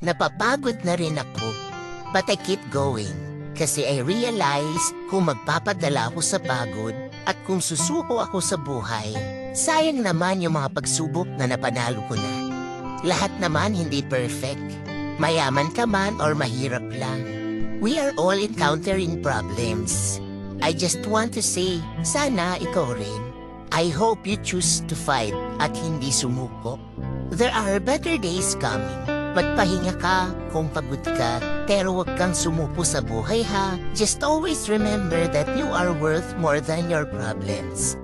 Napapagod na rin ako. But I keep going. Kasi I realize kung magpapadala ako sa pagod at kung susuko ako sa buhay, sayang naman yung mga pagsubok na napanalo ko na. Lahat naman hindi perfect. Mayaman ka man or mahirap lang. We are all encountering problems. I just want to say, sana ikaw rin. I hope you choose to fight at hindi sumuko. There are better days coming. Magpahinga ka kung pagod ka, pero huwag kang sumuko sa buhay ha. Just always remember that you are worth more than your problems.